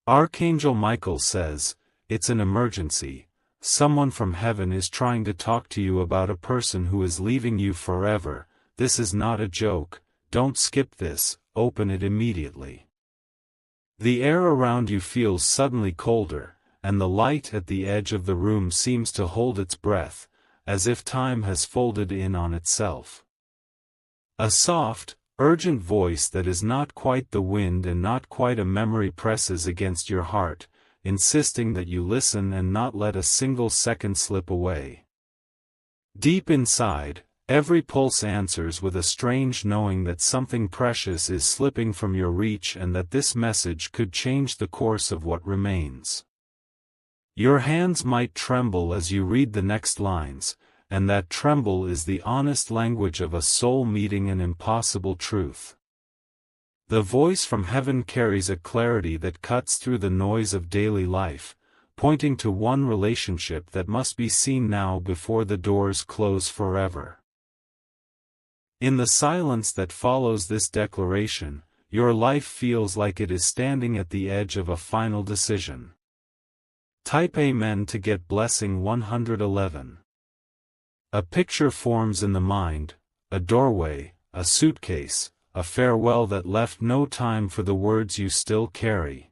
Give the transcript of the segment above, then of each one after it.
Archangel Michael says, "It's an emergency. Someone from heaven is trying to talk to you about a person who is leaving you forever. This is not a joke. Don't skip this, open it immediately." The air around you feels suddenly colder, and the light at the edge of the room seems to hold its breath, as if time has folded in on itself. A soft, urgent voice that is not quite the wind and not quite a memory presses against your heart, insisting that you listen and not let a single second slip away. Deep inside, every pulse answers with a strange knowing that something precious is slipping from your reach and that this message could change the course of what remains. Your hands might tremble as you read the next lines, and that tremble is the honest language of a soul meeting an impossible truth. The voice from heaven carries a clarity that cuts through the noise of daily life, pointing to one relationship that must be seen now before the doors close forever. In the silence that follows this declaration, your life feels like it is standing at the edge of a final decision. Type Amen to get blessing 111. A picture forms in the mind, a doorway, a suitcase, a farewell that left no time for the words you still carry.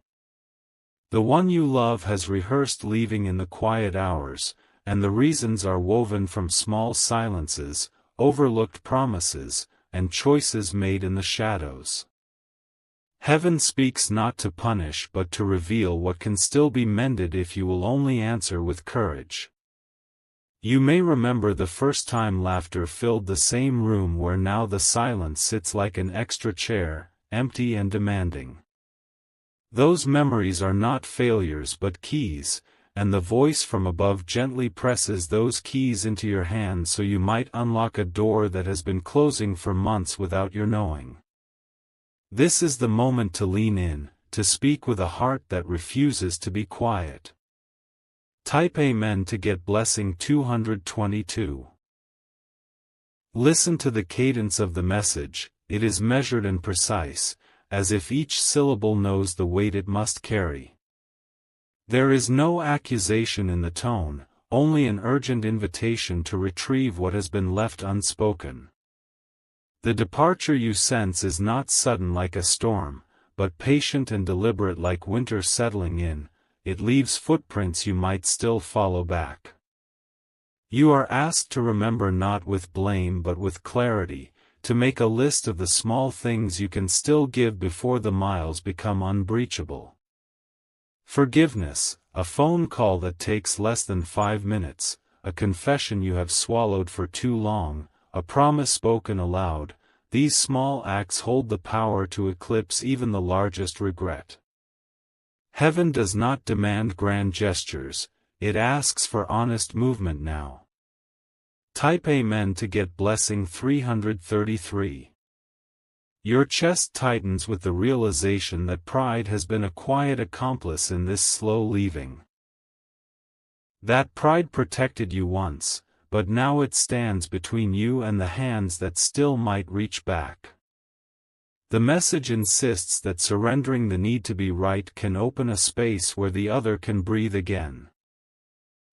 The one you love has rehearsed leaving in the quiet hours, and the reasons are woven from small silences, overlooked promises, and choices made in the shadows. Heaven speaks not to punish but to reveal what can still be mended if you will only answer with courage. You may remember the first time laughter filled the same room where now the silence sits like an extra chair, empty and demanding. Those memories are not failures but keys, and the voice from above gently presses those keys into your hand so you might unlock a door that has been closing for months without your knowing. This is the moment to lean in, to speak with a heart that refuses to be quiet. Type Amen to get blessing 222. Listen to the cadence of the message, it is measured and precise, as if each syllable knows the weight it must carry. There is no accusation in the tone, only an urgent invitation to retrieve what has been left unspoken. The departure you sense is not sudden like a storm, but patient and deliberate like winter settling in. It leaves footprints you might still follow back. You are asked to remember not with blame but with clarity, to make a list of the small things you can still give before the miles become unbreachable. Forgiveness, a phone call that takes less than 5 minutes, a confession you have swallowed for too long, a promise spoken aloud, these small acts hold the power to eclipse even the largest regret. Heaven does not demand grand gestures, it asks for honest movement now. Type Amen to get blessing 333. Your chest tightens with the realization that pride has been a quiet accomplice in this slow leaving. That pride protected you once, but now it stands between you and the hands that still might reach back. The message insists that surrendering the need to be right can open a space where the other can breathe again.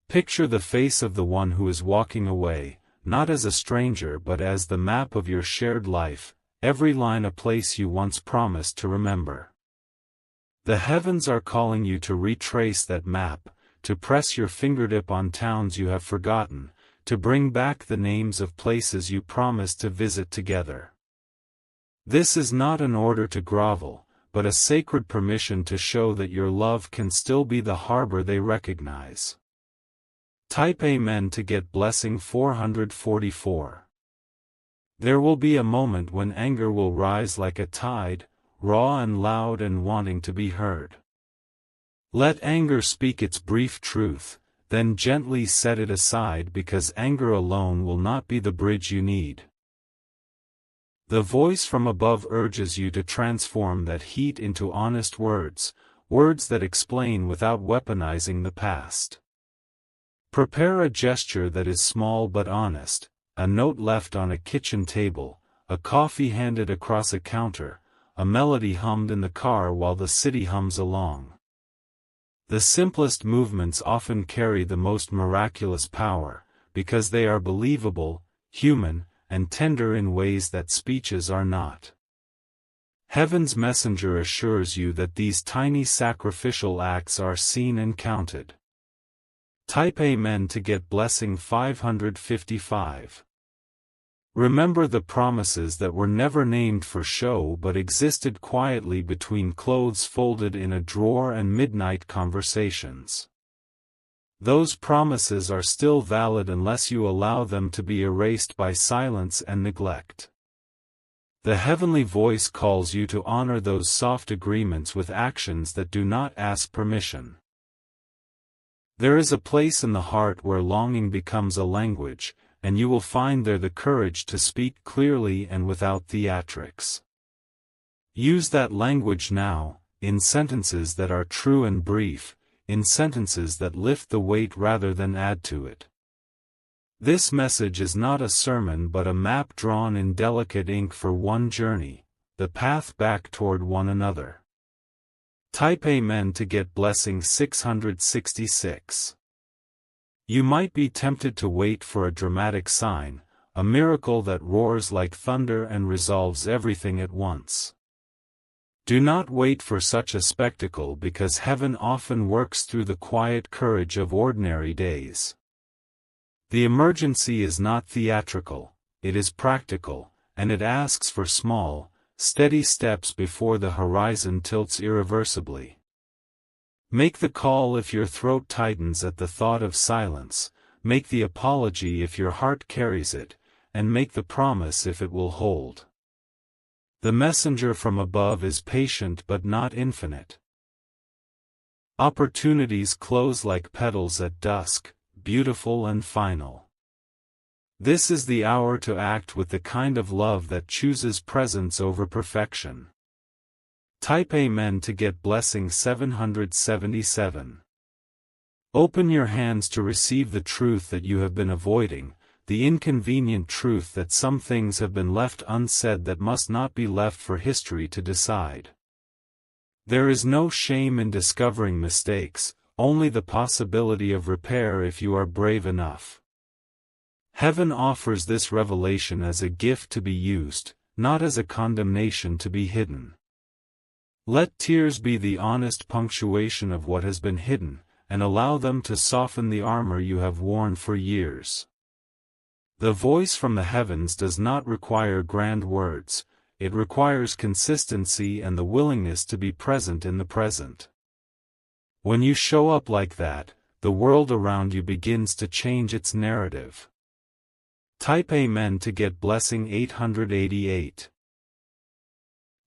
Picture the face of the one who is walking away, not as a stranger but as the map of your shared life, every line a place you once promised to remember. The heavens are calling you to retrace that map, to press your fingertip on towns you have forgotten, to bring back the names of places you promised to visit together. This is not an order to grovel, but a sacred permission to show that your love can still be the harbor they recognize. Type Amen to get blessing 444. There will be a moment when anger will rise like a tide, raw and loud and wanting to be heard. Let anger speak its brief truth, then gently set it aside because anger alone will not be the bridge you need. The voice from above urges you to transform that heat into honest words, words that explain without weaponizing the past. Prepare a gesture that is small but honest, a note left on a kitchen table, a coffee handed across a counter, a melody hummed in the car while the city hums along. The simplest movements often carry the most miraculous power, because they are believable, human, and tender in ways that speeches are not. Heaven's messenger assures you that these tiny sacrificial acts are seen and counted. Type Amen to get blessing 555. Remember the promises that were never named for show but existed quietly between clothes folded in a drawer and midnight conversations. Those promises are still valid unless you allow them to be erased by silence and neglect. The heavenly voice calls you to honor those soft agreements with actions that do not ask permission. There is a place in the heart where longing becomes a language, and you will find there the courage to speak clearly and without theatrics. Use that language now, in sentences that are true and brief, in sentences that lift the weight rather than add to it. This message is not a sermon but a map drawn in delicate ink for one journey, the path back toward one another. Type Amen to get blessing 666. You might be tempted to wait for a dramatic sign, a miracle that roars like thunder and resolves everything at once. Do not wait for such a spectacle because heaven often works through the quiet courage of ordinary days. The emergency is not theatrical, it is practical, and it asks for small, steady steps before the horizon tilts irreversibly. Make the call if your throat tightens at the thought of silence, make the apology if your heart carries it, and make the promise if it will hold. The messenger from above is patient but not infinite. Opportunities close like petals at dusk, beautiful and final. This is the hour to act with the kind of love that chooses presence over perfection. Type Amen to get blessing 777. Open your hands to receive the truth that you have been avoiding, the inconvenient truth that some things have been left unsaid that must not be left for history to decide. There is no shame in discovering mistakes, only the possibility of repair if you are brave enough. Heaven offers this revelation as a gift to be used, not as a condemnation to be hidden. Let tears be the honest punctuation of what has been hidden, and allow them to soften the armor you have worn for years. The voice from the heavens does not require grand words, it requires consistency and the willingness to be present in the present. When you show up like that, the world around you begins to change its narrative. Type Amen to get blessing 888.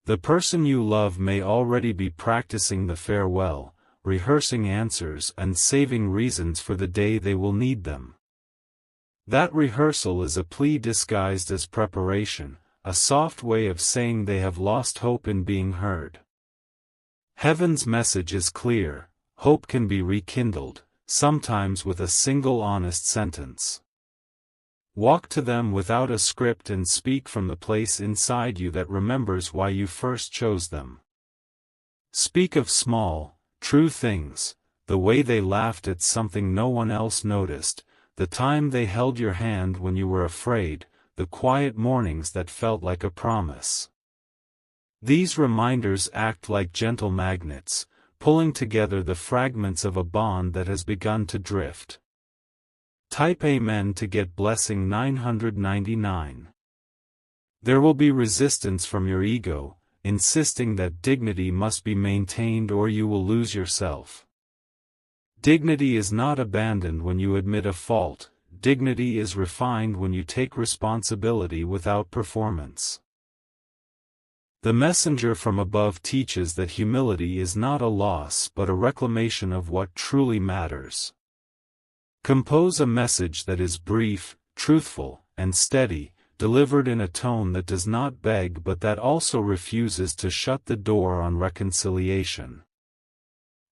The person you love may already be practicing the farewell, rehearsing answers and saving reasons for the day they will need them. That rehearsal is a plea disguised as preparation, a soft way of saying they have lost hope in being heard. Heaven's message is clear: hope can be rekindled, sometimes with a single honest sentence. Walk to them without a script and speak from the place inside you that remembers why you first chose them. Speak of small, true things, the way they laughed at something no one else noticed, the time they held your hand when you were afraid, the quiet mornings that felt like a promise. These reminders act like gentle magnets, pulling together the fragments of a bond that has begun to drift. Type Amen to get blessing 999. There will be resistance from your ego, insisting that dignity must be maintained or you will lose yourself. Dignity is not abandoned when you admit a fault, dignity is refined when you take responsibility without performance. The messenger from above teaches that humility is not a loss but a reclamation of what truly matters. Compose a message that is brief, truthful, and steady, delivered in a tone that does not beg but that also refuses to shut the door on reconciliation.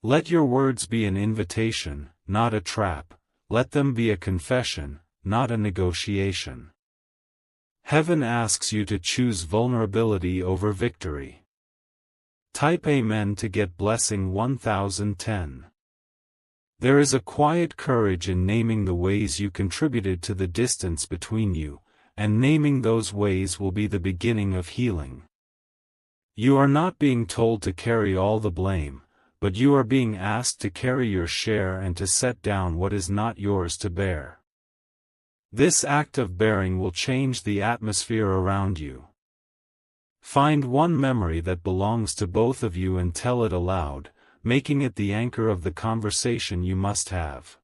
Let your words be an invitation, not a trap, let them be a confession, not a negotiation. Heaven asks you to choose vulnerability over victory. Type Amen to get blessing 1010. There is a quiet courage in naming the ways you contributed to the distance between you, and naming those ways will be the beginning of healing. You are not being told to carry all the blame, but you are being asked to carry your share and to set down what is not yours to bear. This act of bearing will change the atmosphere around you. Find one memory that belongs to both of you and tell it aloud, making it the anchor of the conversation you must have.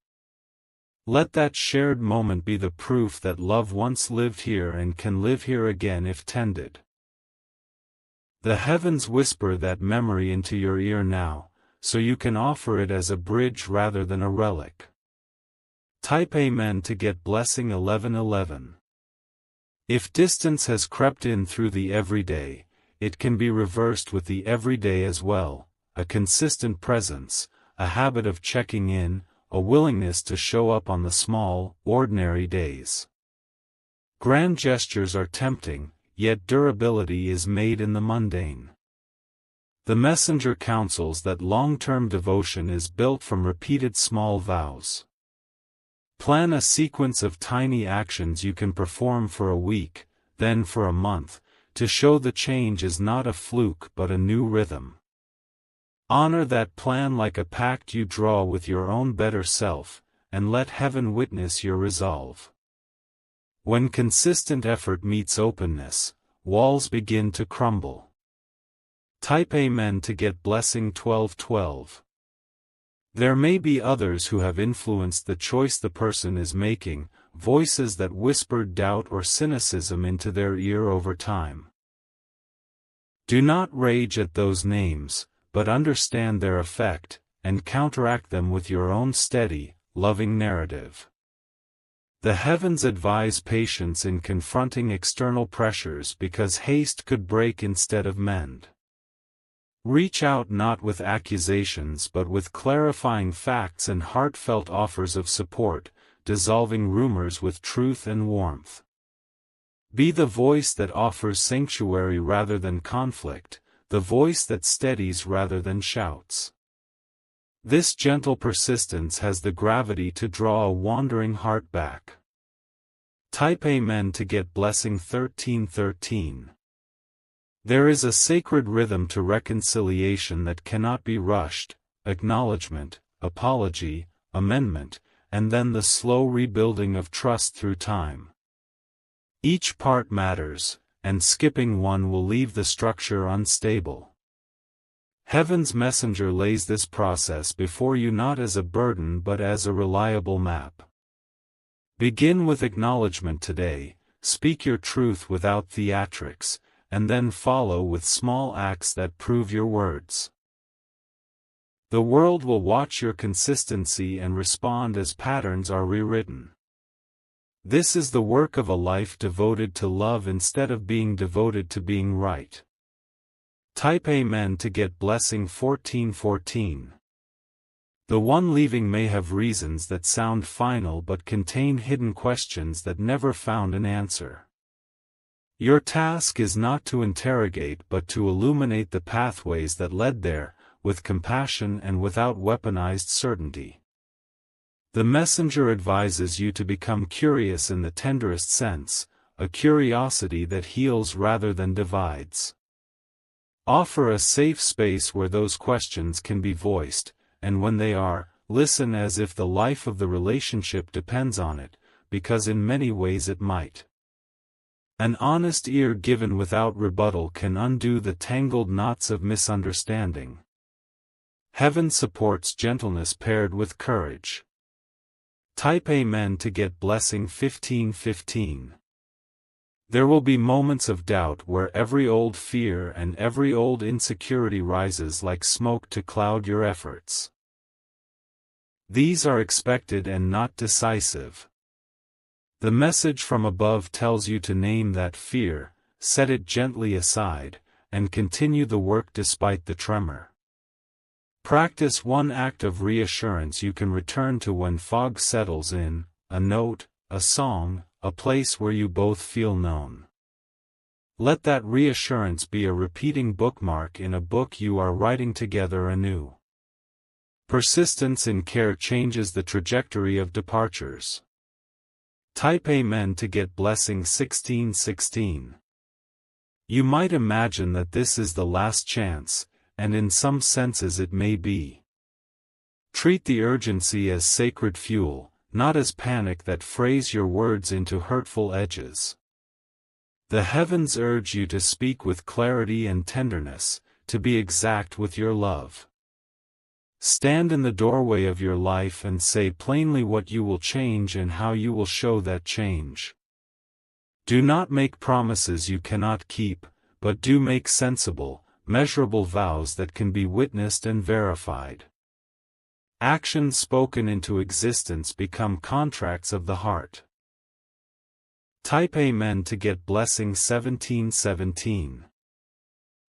Let that shared moment be the proof that love once lived here and can live here again if tended. The heavens whisper that memory into your ear now, so you can offer it as a bridge rather than a relic. Type Amen to get blessing 1111. If distance has crept in through the everyday, it can be reversed with the everyday as well, a consistent presence, a habit of checking in, a willingness to show up on the small, ordinary days. Grand gestures are tempting, yet durability is made in the mundane. The messenger counsels that long-term devotion is built from repeated small vows. Plan a sequence of tiny actions you can perform for a week, then for a month, to show the change is not a fluke but a new rhythm. Honor that plan like a pact you draw with your own better self, and let heaven witness your resolve. When consistent effort meets openness, walls begin to crumble. Type Amen to get blessing 1212. There may be others who have influenced the choice the person is making, voices that whispered doubt or cynicism into their ear over time. Do not rage at those names, but understand their effect, and counteract them with your own steady, loving narrative. The heavens advise patience in confronting external pressures because haste could break instead of mend. Reach out not with accusations but with clarifying facts and heartfelt offers of support, dissolving rumors with truth and warmth. Be the voice that offers sanctuary rather than conflict, the voice that steadies rather than shouts. This gentle persistence has the gravity to draw a wandering heart back. Type Amen to get blessing 1313. There is a sacred rhythm to reconciliation that cannot be rushed: acknowledgement, apology, amendment, and then the slow rebuilding of trust through time. Each part matters, and skipping one will leave the structure unstable. Heaven's messenger lays this process before you not as a burden but as a reliable map. Begin with acknowledgement today, speak your truth without theatrics, and then follow with small acts that prove your words. The world will watch your consistency and respond as patterns are rewritten. This is the work of a life devoted to love instead of being devoted to being right. Type Amen to get blessing 1414. The one leaving may have reasons that sound final but contain hidden questions that never found an answer. Your task is not to interrogate but to illuminate the pathways that led there, with compassion and without weaponized certainty. The messenger advises you to become curious in the tenderest sense, a curiosity that heals rather than divides. Offer a safe space where those questions can be voiced, and when they are, listen as if the life of the relationship depends on it, because in many ways it might. An honest ear given without rebuttal can undo the tangled knots of misunderstanding. Heaven supports gentleness paired with courage. Type Amen to get blessing 1515. There will be moments of doubt where every old fear and every old insecurity rises like smoke to cloud your efforts. These are expected and not decisive. The message from above tells you to name that fear, set it gently aside, and continue the work despite the tremor. Practice one act of reassurance you can return to when fog settles in: a note, a song, a place where you both feel known. Let that reassurance be a repeating bookmark in a book you are writing together anew. Persistence in care changes the trajectory of departures. Type Amen to get blessing 1616. You might imagine that this is the last chance, and in some senses it may be. Treat the urgency as sacred fuel, not as panic that frays your words into hurtful edges. The heavens urge you to speak with clarity and tenderness, to be exact with your love. Stand in the doorway of your life and say plainly what you will change and how you will show that change. Do not make promises you cannot keep, but do make sensible, measurable vows that can be witnessed and verified. Actions spoken into existence become contracts of the heart. Type Amen to get blessing 1717.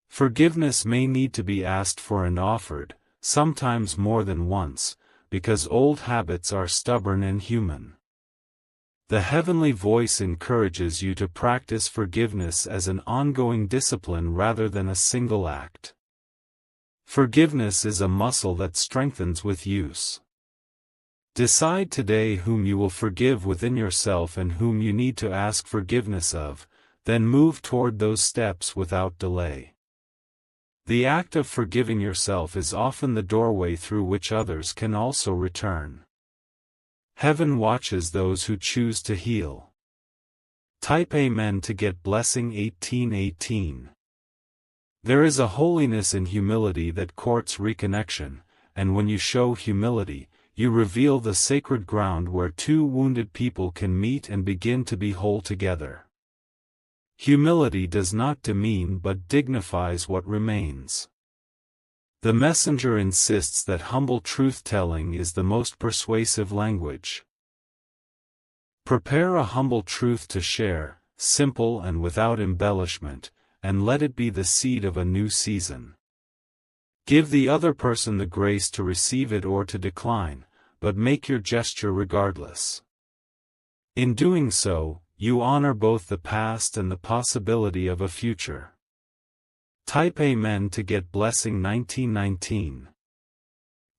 Forgiveness may need to be asked for and offered, sometimes more than once, because old habits are stubborn and human. The heavenly voice encourages you to practice forgiveness as an ongoing discipline rather than a single act. Forgiveness is a muscle that strengthens with use. Decide today whom you will forgive within yourself and whom you need to ask forgiveness of, then move toward those steps without delay. The act of forgiving yourself is often the doorway through which others can also return. Heaven watches those who choose to heal. Type Amen to get blessing 1818. There is a holiness in humility that courts reconnection, and when you show humility, you reveal the sacred ground where two wounded people can meet and begin to be whole together. Humility does not demean but dignifies what remains. The messenger insists that humble truth-telling is the most persuasive language. Prepare a humble truth to share, simple and without embellishment, and let it be the seed of a new season. Give the other person the grace to receive it or to decline, but make your gesture regardless. In doing so, you honor both the past and the possibility of a future. Type Amen to get blessing 1919.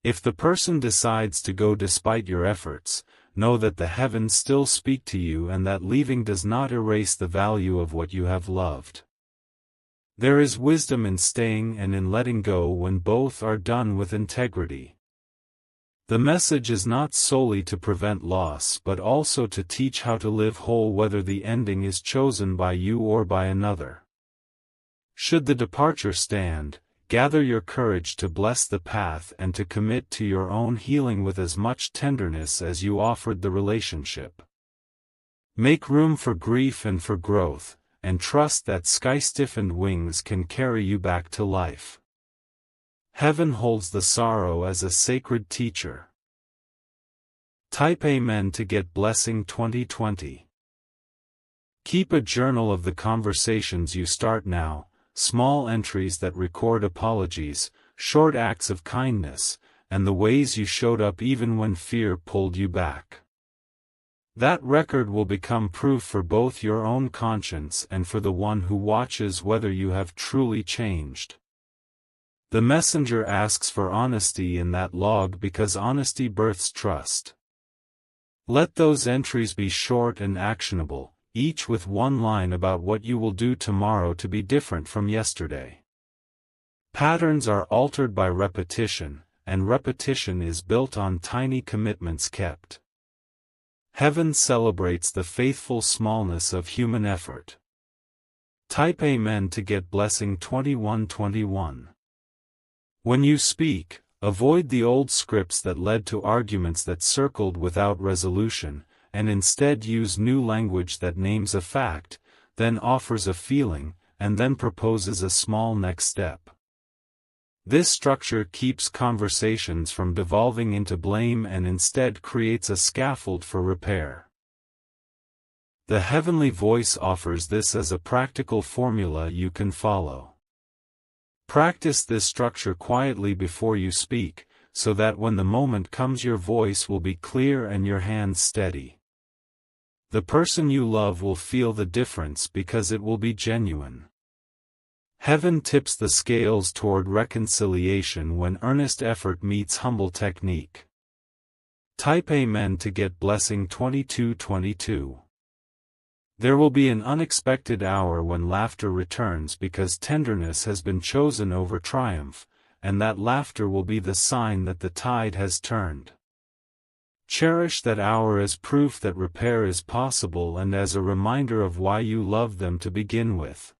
If the person decides to go despite your efforts, know that the heavens still speak to you and that leaving does not erase the value of what you have loved. There is wisdom in staying and in letting go when both are done with integrity. The message is not solely to prevent loss but also to teach how to live whole whether the ending is chosen by you or by another. Should the departure stand, gather your courage to bless the path and to commit to your own healing with as much tenderness as you offered the relationship. Make room for grief and for growth, and trust that sky-stiffened wings can carry you back to life. Heaven holds the sorrow as a sacred teacher. Type Amen to get blessing 2020. Keep a journal of the conversations you start now, small entries that record apologies, short acts of kindness, and the ways you showed up even when fear pulled you back. That record will become proof for both your own conscience and for the one who watches whether you have truly changed. The messenger asks for honesty in that log because honesty births trust. Let those entries be short and actionable, each with one line about what you will do tomorrow to be different from yesterday. Patterns are altered by repetition, and repetition is built on tiny commitments kept. Heaven celebrates the faithful smallness of human effort. Type Amen to get blessing 2121. When you speak, avoid the old scripts that led to arguments that circled without resolution, and instead use new language that names a fact, then offers a feeling, and then proposes a small next step. This structure keeps conversations from devolving into blame and instead creates a scaffold for repair. The heavenly voice offers this as a practical formula you can follow. Practice this structure quietly before you speak, so that when the moment comes your voice will be clear and your hands steady. The person you love will feel the difference because it will be genuine. Heaven tips the scales toward reconciliation when earnest effort meets humble technique. Type Amen to get blessing 2222. There will be an unexpected hour when laughter returns because tenderness has been chosen over triumph, and that laughter will be the sign that the tide has turned. Cherish that hour as proof that repair is possible and as a reminder of why you love them to begin with.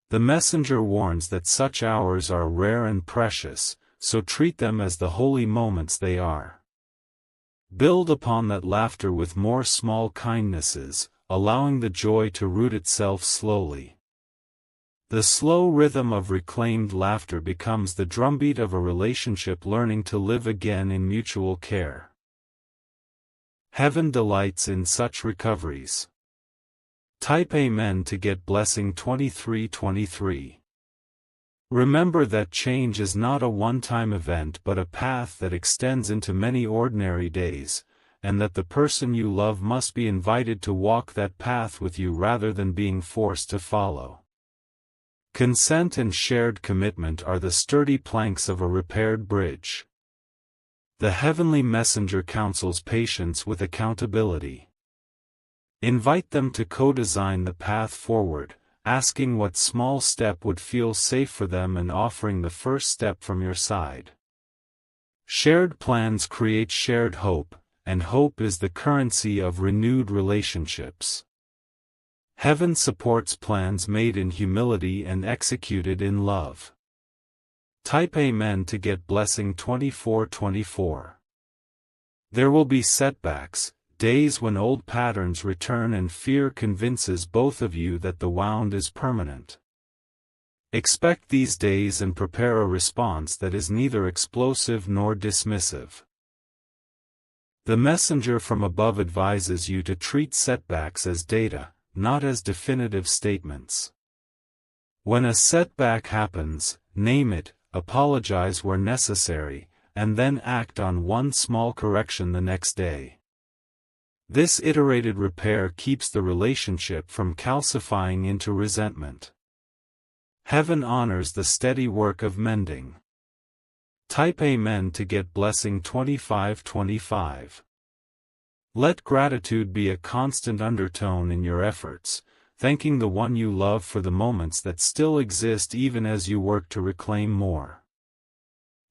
The messenger warns that such hours are rare and precious, so treat them as the holy moments they are. Build upon that laughter with more small kindnesses, allowing the joy to root itself slowly. The slow rhythm of reclaimed laughter becomes the drumbeat of a relationship learning to live again in mutual care. Heaven delights in such recoveries. Type Amen to get blessing 2323. Remember that change is not a one-time event but a path that extends into many ordinary days, and that the person you love must be invited to walk that path with you rather than being forced to follow. Consent and shared commitment are the sturdy planks of a repaired bridge. The heavenly messenger counsels patience with accountability. Invite them to co-design the path forward, asking what small step would feel safe for them and offering the first step from your side. Shared plans create shared hope, and hope is the currency of renewed relationships. Heaven supports plans made in humility and executed in love. Type Amen to get blessing 2424. There will be setbacks, days when old patterns return and fear convinces both of you that the wound is permanent. Expect these days and prepare a response that is neither explosive nor dismissive. The messenger from above advises you to treat setbacks as data, not as definitive statements. When a setback happens, name it, apologize where necessary, and then act on one small correction the next day. This iterated repair keeps the relationship from calcifying into resentment. Heaven honors the steady work of mending. Type Amen to get blessing 2525. Let gratitude be a constant undertone in your efforts, thanking the one you love for the moments that still exist even as you work to reclaim more.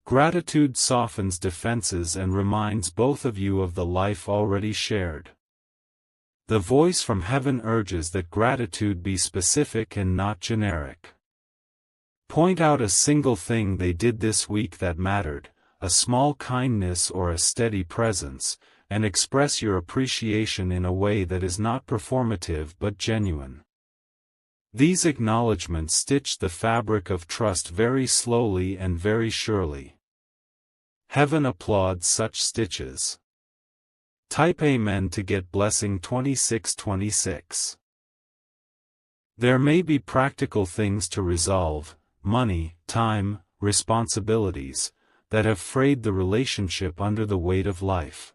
Gratitude softens defenses and reminds both of you of the life already shared. The voice from heaven urges that gratitude be specific and not generic. Point out a single thing they did this week that mattered, a small kindness or a steady presence, and express your appreciation in a way that is not performative but genuine. These acknowledgments stitch the fabric of trust very slowly and very surely. Heaven applauds such stitches. Type Amen to get blessing 2626. There may be practical things to resolve, money, time, responsibilities, that have frayed the relationship under the weight of life.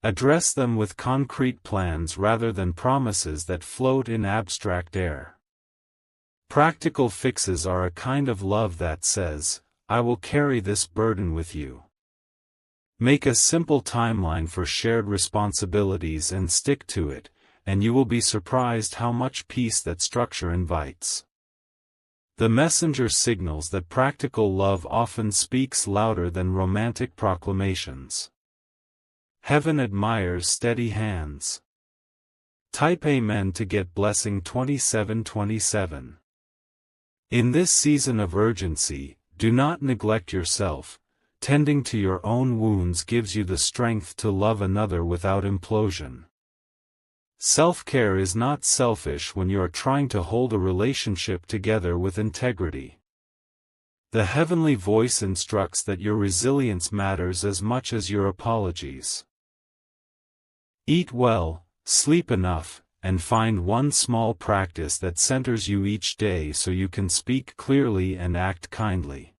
Address them with concrete plans rather than promises that float in abstract air. Practical fixes are a kind of love that says, I will carry this burden with you. Make a simple timeline for shared responsibilities and stick to it, and you will be surprised how much peace that structure invites. The messenger signals that practical love often speaks louder than romantic proclamations. Heaven admires steady hands. Type Amen to get blessing 2727. In this season of urgency, do not neglect yourself. Tending to your own wounds gives you the strength to love another without implosion. Self-care is not selfish when you are trying to hold a relationship together with integrity. The heavenly voice instructs that your resilience matters as much as your apologies. Eat well, sleep enough, and find one small practice that centers you each day so you can speak clearly and act kindly.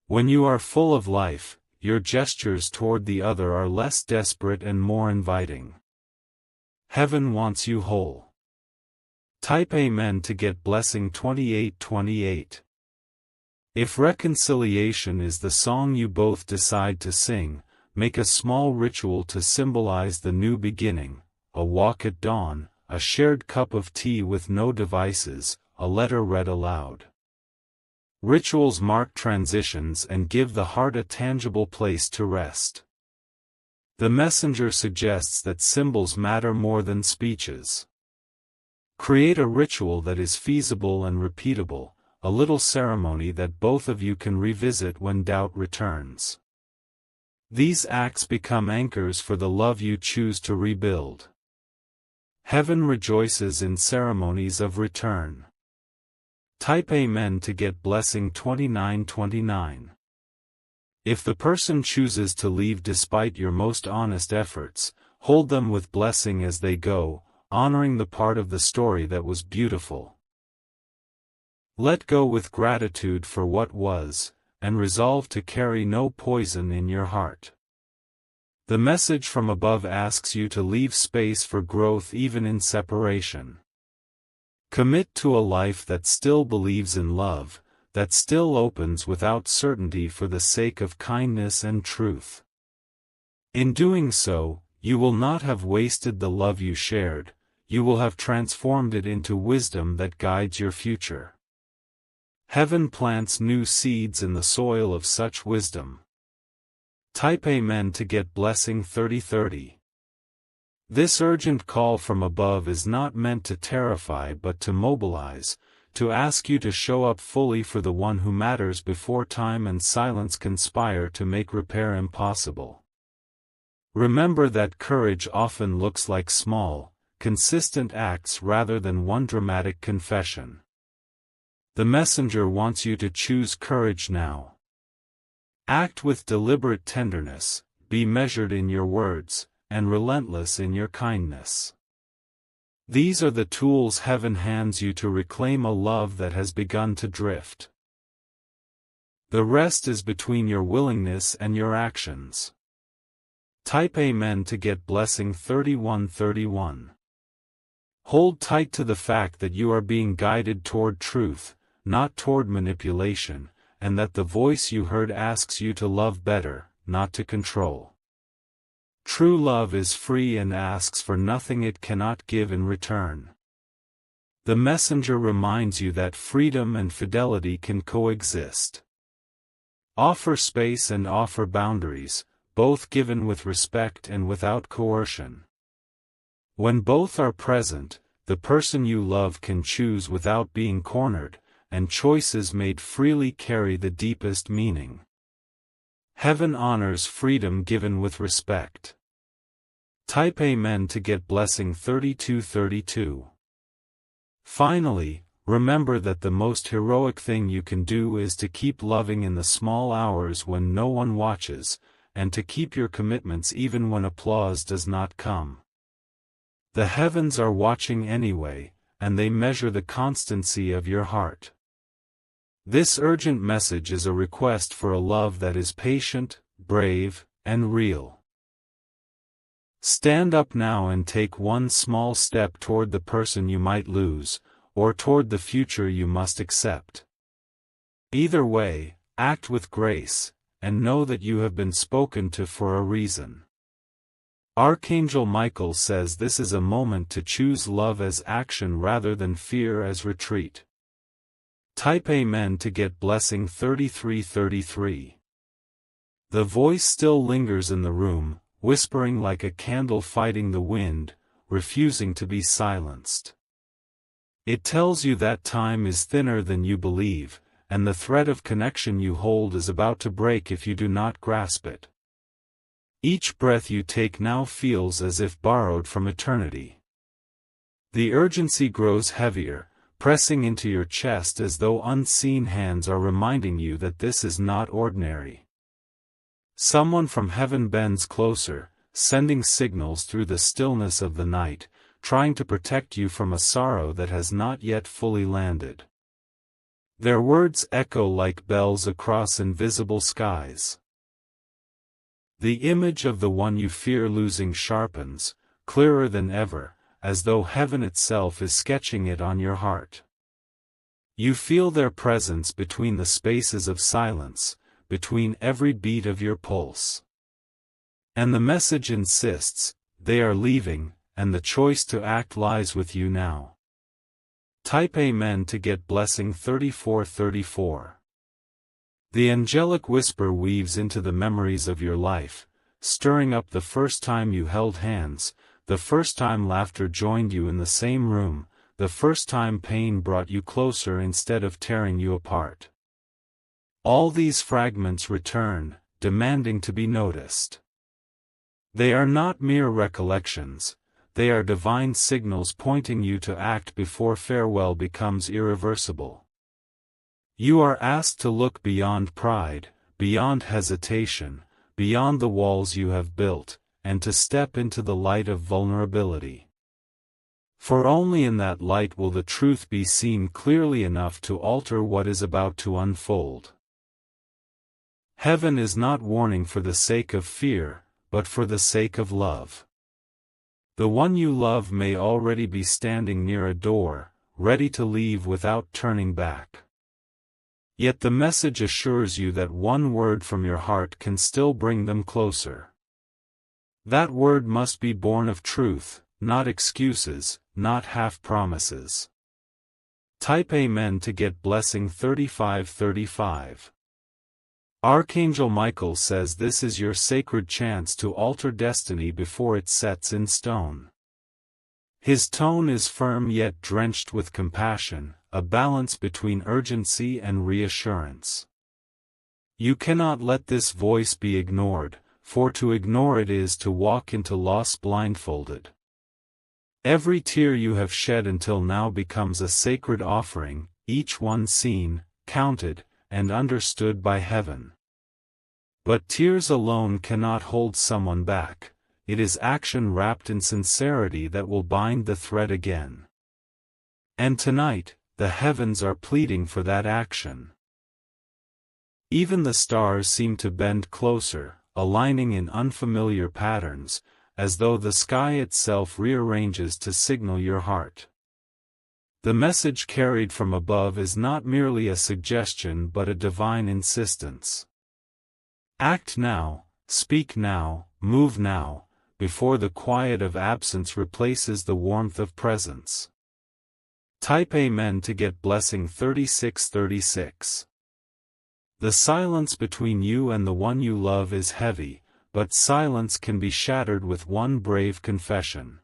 When you are full of life, your gestures toward the other are less desperate and more inviting. Heaven wants you whole. Type Amen to get blessing 2828. If reconciliation is the song you both decide to sing, make a small ritual to symbolize the new beginning: a walk at dawn, a shared cup of tea with no devices, a letter read aloud. Rituals mark transitions and give the heart a tangible place to rest. The messenger suggests that symbols matter more than speeches. Create a ritual that is feasible and repeatable, a little ceremony that both of you can revisit when doubt returns. These acts become anchors for the love you choose to rebuild. Heaven rejoices in ceremonies of return. Type Amen to get blessing 2929. If the person chooses to leave despite your most honest efforts, hold them with blessing as they go, honoring the part of the story that was beautiful. Let go with gratitude for what was, and resolve to carry no poison in your heart. The message from above asks you to leave space for growth even in separation. Commit to a life that still believes in love, that still opens without certainty for the sake of kindness and truth. In doing so, you will not have wasted the love you shared, you will have transformed it into wisdom that guides your future. Heaven plants new seeds in the soil of such wisdom. Type Amen to get blessing 3030. This urgent call from above is not meant to terrify but to mobilize, to ask you to show up fully for the one who matters before time and silence conspire to make repair impossible. Remember that courage often looks like small, consistent acts rather than one dramatic confession. The messenger wants you to choose courage now. Act with deliberate tenderness, be measured in your words, and relentless in your kindness. These are the tools heaven hands you to reclaim a love that has begun to drift. The rest is between your willingness and your actions. Type Amen to get blessing 3131. Hold tight to the fact that you are being guided toward truth, not toward manipulation, and that the voice you heard asks you to love better, not to control. True love is free and asks for nothing it cannot give in return. The messenger reminds you that freedom and fidelity can coexist. Offer space and offer boundaries, both given with respect and without coercion. When both are present, the person you love can choose without being cornered, and choices made freely carry the deepest meaning. Heaven honors freedom given with respect. Type Amen to get blessing 3232. Finally, remember that the most heroic thing you can do is to keep loving in the small hours when no one watches, and to keep your commitments even when applause does not come. The heavens are watching anyway, and they measure the constancy of your heart. This urgent message is a request for a love that is patient, brave, and real. Stand up now and take one small step toward the person you might lose, or toward the future you must accept. Either way, act with grace, and know that you have been spoken to for a reason. Archangel Michael says this is a moment to choose love as action rather than fear as retreat. Type Amen to get blessing 3333. The voice still lingers in the room, whispering like a candle fighting the wind, refusing to be silenced. It tells you that time is thinner than you believe, and the thread of connection you hold is about to break if you do not grasp it. Each breath you take now feels as if borrowed from eternity. The urgency grows heavier, pressing into your chest as though unseen hands are reminding you that this is not ordinary. Someone from heaven bends closer, sending signals through the stillness of the night, trying to protect you from a sorrow that has not yet fully landed. Their words echo like bells across invisible skies. The image of the one you fear losing sharpens, clearer than ever, as though heaven itself is sketching it on your heart. You feel their presence between the spaces of silence, between every beat of your pulse. And the message insists, they are leaving, and the choice to act lies with you now. Type Amen to get blessing 3434. The angelic whisper weaves into the memories of your life, stirring up the first time you held hands, the first time laughter joined you in the same room, the first time pain brought you closer instead of tearing you apart. All these fragments return, demanding to be noticed. They are not mere recollections, they are divine signals pointing you to act before farewell becomes irreversible. You are asked to look beyond pride, beyond hesitation, beyond the walls you have built, and to step into the light of vulnerability. For only in that light will the truth be seen clearly enough to alter what is about to unfold. Heaven is not warning for the sake of fear, but for the sake of love. The one you love may already be standing near a door, ready to leave without turning back. Yet the message assures you that one word from your heart can still bring them closer. That word must be born of truth, not excuses, not half-promises. Type Amen to get blessing 3535. Archangel Michael says this is your sacred chance to alter destiny before it sets in stone. His tone is firm yet drenched with compassion, a balance between urgency and reassurance. You cannot let this voice be ignored, for to ignore it is to walk into loss blindfolded. Every tear you have shed until now becomes a sacred offering, each one seen, counted, and understood by heaven. But tears alone cannot hold someone back, it is action wrapped in sincerity that will bind the thread again. And tonight, the heavens are pleading for that action. Even the stars seem to bend closer, aligning in unfamiliar patterns, as though the sky itself rearranges to signal your heart. The message carried from above is not merely a suggestion but a divine insistence. Act now, speak now, move now, before the quiet of absence replaces the warmth of presence. Type Amen to get blessing 3636. The silence between you and the one you love is heavy, but silence can be shattered with one brave confession.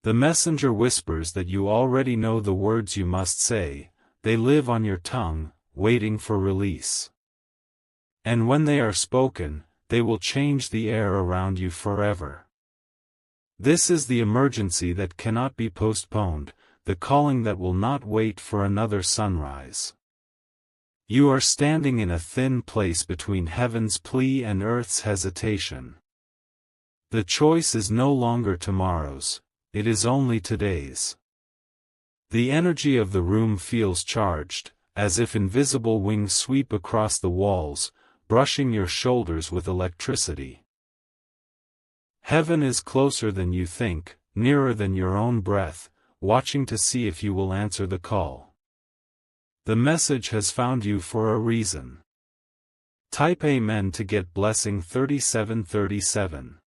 The messenger whispers that you already know the words you must say, they live on your tongue, waiting for release. And when they are spoken, they will change the air around you forever. This is the emergency that cannot be postponed, the calling that will not wait for another sunrise. You are standing in a thin place between heaven's plea and earth's hesitation. The choice is no longer tomorrow's, it is only today's. The energy of the room feels charged, as if invisible wings sweep across the walls, brushing your shoulders with electricity. Heaven is closer than you think, nearer than your own breath, watching to see if you will answer the call. The message has found you for a reason. Type Amen to get blessing 3737.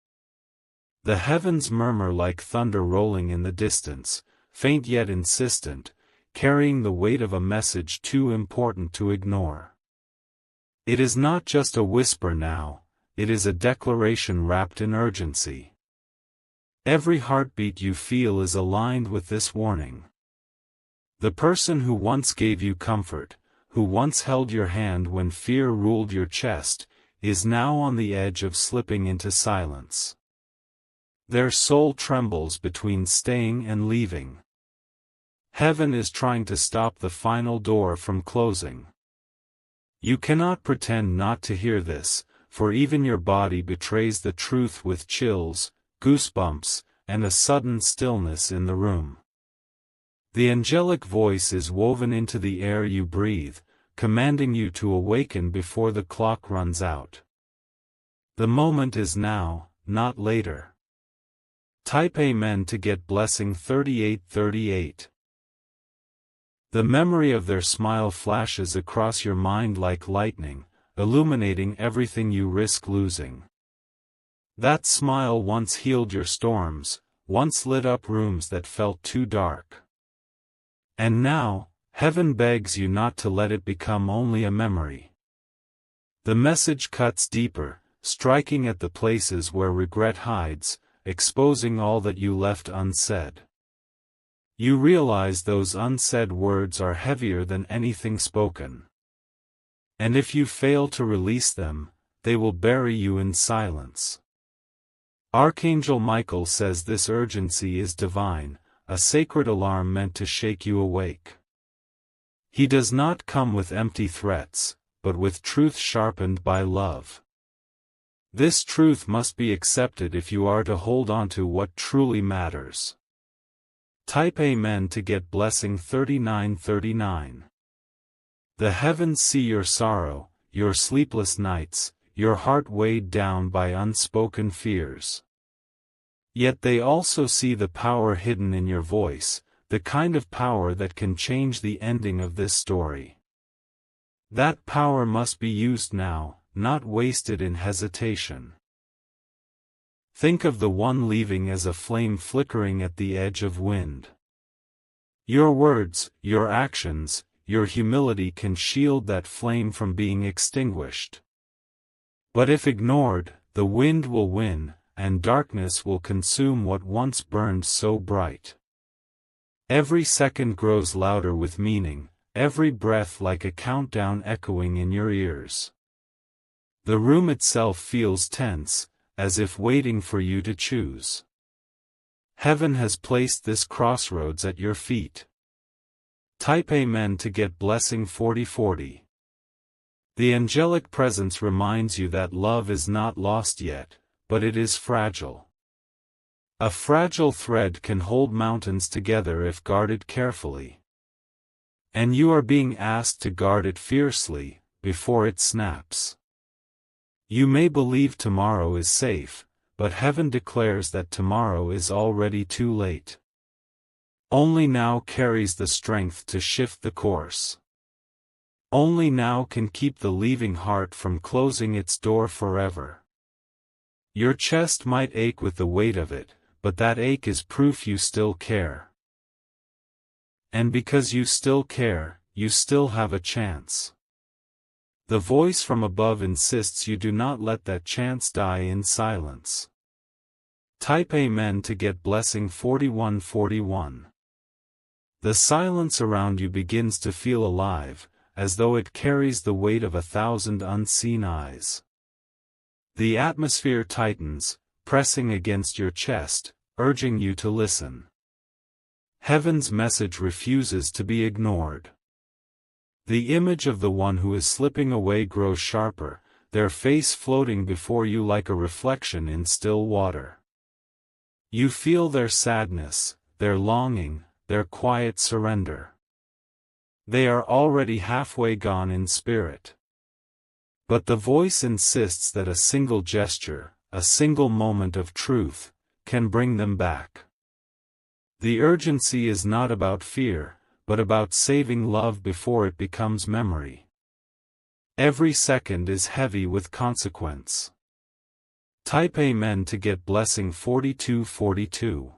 The heavens murmur like thunder rolling in the distance, faint yet insistent, carrying the weight of a message too important to ignore. It is not just a whisper now, it is a declaration wrapped in urgency. Every heartbeat you feel is aligned with this warning. The person who once gave you comfort, who once held your hand when fear ruled your chest, is now on the edge of slipping into silence. Their soul trembles between staying and leaving. Heaven is trying to stop the final door from closing. You cannot pretend not to hear this, for even your body betrays the truth with chills, goosebumps, and a sudden stillness in the room. The angelic voice is woven into the air you breathe, commanding you to awaken before the clock runs out. The moment is now, not later. Type Amen to get blessing 3838. The memory of their smile flashes across your mind like lightning, illuminating everything you risk losing. That smile once healed your storms, once lit up rooms that felt too dark. And now, heaven begs you not to let it become only a memory. The message cuts deeper, striking at the places where regret hides, exposing all that you left unsaid. You realize those unsaid words are heavier than anything spoken. And if you fail to release them, they will bury you in silence. Archangel Michael says this urgency is divine, a sacred alarm meant to shake you awake. He does not come with empty threats, but with truth sharpened by love. This truth must be accepted if you are to hold on to what truly matters. Type Amen to get blessing 3939. The heavens see your sorrow, your sleepless nights, your heart weighed down by unspoken fears. Yet they also see the power hidden in your voice, the kind of power that can change the ending of this story. That power must be used now, not wasted in hesitation. Think of the one leaving as a flame flickering at the edge of wind. Your words, your actions, your humility can shield that flame from being extinguished. But if ignored, the wind will win, and darkness will consume what once burned so bright. Every second grows louder with meaning, every breath like a countdown echoing in your ears. The room itself feels tense, as if waiting for you to choose. Heaven has placed this crossroads at your feet. Type Amen to get blessing 4040. The angelic presence reminds you that love is not lost yet, but it is fragile. A fragile thread can hold mountains together if guarded carefully. And you are being asked to guard it fiercely, before it snaps. You may believe tomorrow is safe, but heaven declares that tomorrow is already too late. Only now carries the strength to shift the course. Only now can keep the leaving heart from closing its door forever. Your chest might ache with the weight of it, but that ache is proof you still care. And because you still care, you still have a chance. The voice from above insists you do not let that chance die in silence. Type Amen to get blessing 4141. The silence around you begins to feel alive, as though it carries the weight of 1,000 unseen eyes. The atmosphere tightens, pressing against your chest, urging you to listen. Heaven's message refuses to be ignored. The image of the one who is slipping away grows sharper, their face floating before you like a reflection in still water. You feel their sadness, their longing, their quiet surrender. They are already halfway gone in spirit. But the voice insists that a single gesture, a single moment of truth, can bring them back. The urgency is not about fear, but about saving love before it becomes memory. Every second is heavy with consequence. Type Amen to get blessing 4242.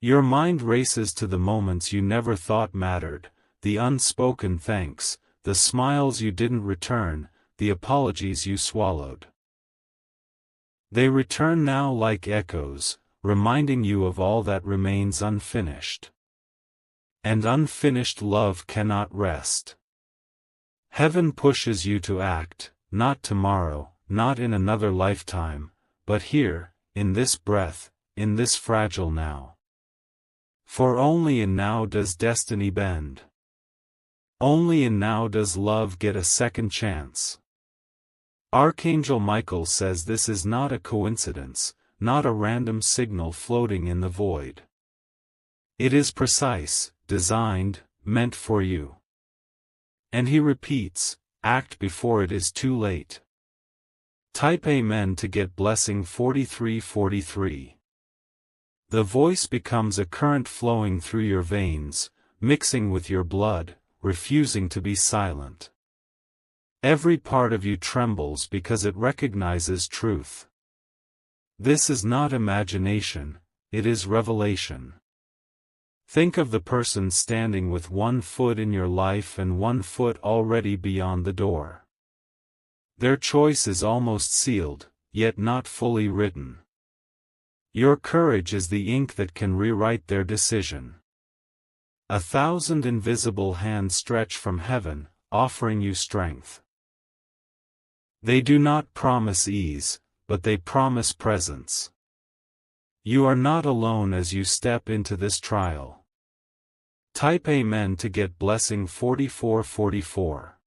Your mind races to the moments you never thought mattered, the unspoken thanks, the smiles you didn't return, the apologies you swallowed. They return now like echoes, reminding you of all that remains unfinished. And unfinished love cannot rest. Heaven pushes you to act, not tomorrow, not in another lifetime, but here, in this breath, in this fragile now. For only in now does destiny bend. Only in now does love get a second chance. Archangel Michael says this is not a coincidence, not a random signal floating in the void. It is precise, designed, meant for you. And he repeats, act before it is too late. Type Amen to get blessing 4343. The voice becomes a current flowing through your veins, mixing with your blood, refusing to be silent. Every part of you trembles because it recognizes truth. This is not imagination, it is revelation. Think of the person standing with one foot in your life and one foot already beyond the door. Their choice is almost sealed, yet not fully written. Your courage is the ink that can rewrite their decision. 1,000 invisible hands stretch from heaven, offering you strength. They do not promise ease, but they promise presence. You are not alone as you step into this trial. Type Amen to get blessing 4444.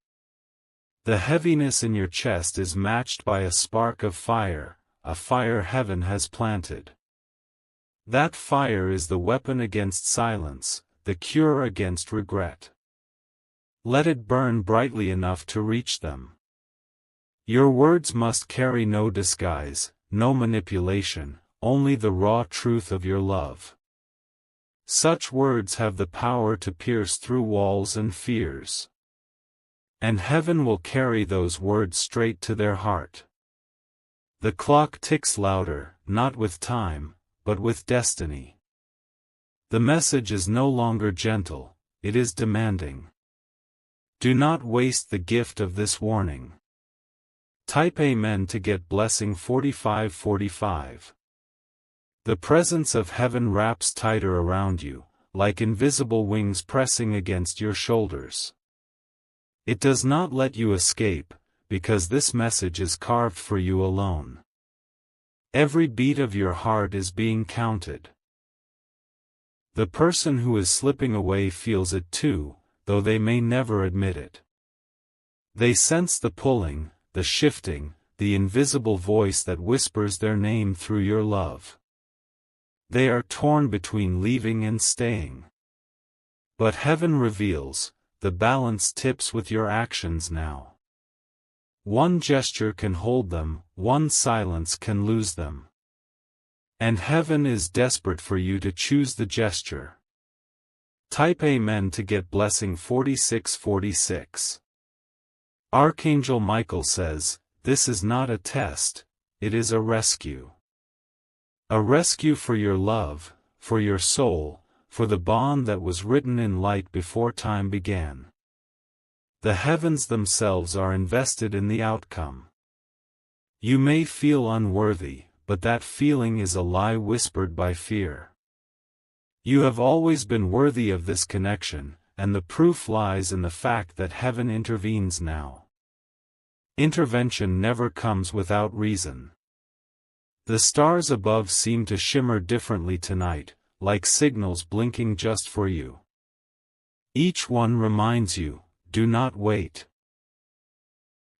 The heaviness in your chest is matched by a spark of fire, a fire heaven has planted. That fire is the weapon against silence, the cure against regret. Let it burn brightly enough to reach them. Your words must carry no disguise, no manipulation, only the raw truth of your love. Such words have the power to pierce through walls and fears. And heaven will carry those words straight to their heart. The clock ticks louder, not with time, but with destiny. The message is no longer gentle, it is demanding. Do not waste the gift of this warning. Type Amen to get blessing 4545. The presence of heaven wraps tighter around you, like invisible wings pressing against your shoulders. It does not let you escape, because this message is carved for you alone. Every beat of your heart is being counted. The person who is slipping away feels it too, though they may never admit it. They sense the pulling, the shifting, the invisible voice that whispers their name through your love. They are torn between leaving and staying. But heaven reveals, the balance tips with your actions now. One gesture can hold them, one silence can lose them. And heaven is desperate for you to choose the gesture. Type Amen to get blessing 4646. Archangel Michael says, this is not a test, it is a rescue. A rescue for your love, for your soul, for the bond that was written in light before time began. The heavens themselves are invested in the outcome. You may feel unworthy, but that feeling is a lie whispered by fear. You have always been worthy of this connection, and the proof lies in the fact that heaven intervenes now. Intervention never comes without reason. The stars above seem to shimmer differently tonight, like signals blinking just for you. Each one reminds you, do not wait.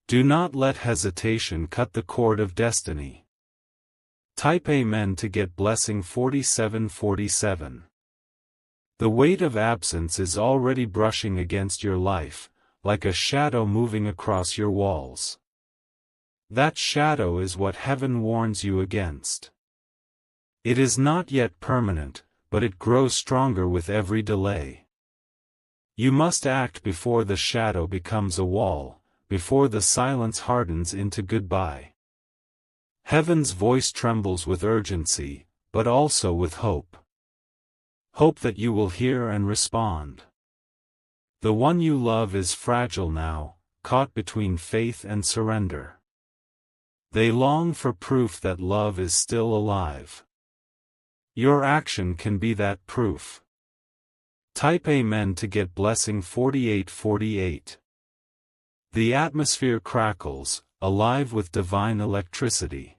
Do not let hesitation cut the cord of destiny. Type Amen to get blessing 4747. The weight of absence is already brushing against your life, like a shadow moving across your walls. That shadow is what heaven warns you against. It is not yet permanent, but it grows stronger with every delay. You must act before the shadow becomes a wall, before the silence hardens into goodbye. Heaven's voice trembles with urgency, but also with hope. Hope that you will hear and respond. The one you love is fragile now, caught between faith and surrender. They long for proof that love is still alive. Your action can be that proof. Type Amen to get blessing 4848. The atmosphere crackles, alive with divine electricity.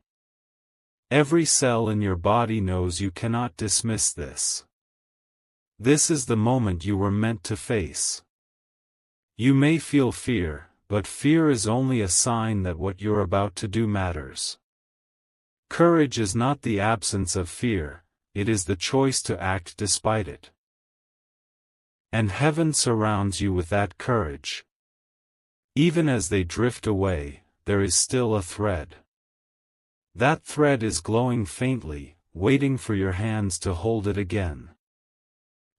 Every cell in your body knows you cannot dismiss this. This is the moment you were meant to face. You may feel fear, but fear is only a sign that what you're about to do matters. Courage is not the absence of fear, it is the choice to act despite it. And heaven surrounds you with that courage. Even as they drift away, there is still a thread. That thread is glowing faintly, waiting for your hands to hold it again.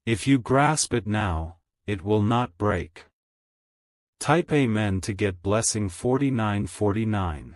If you grasp it now, it will not break. Type Amen to get blessing 4949.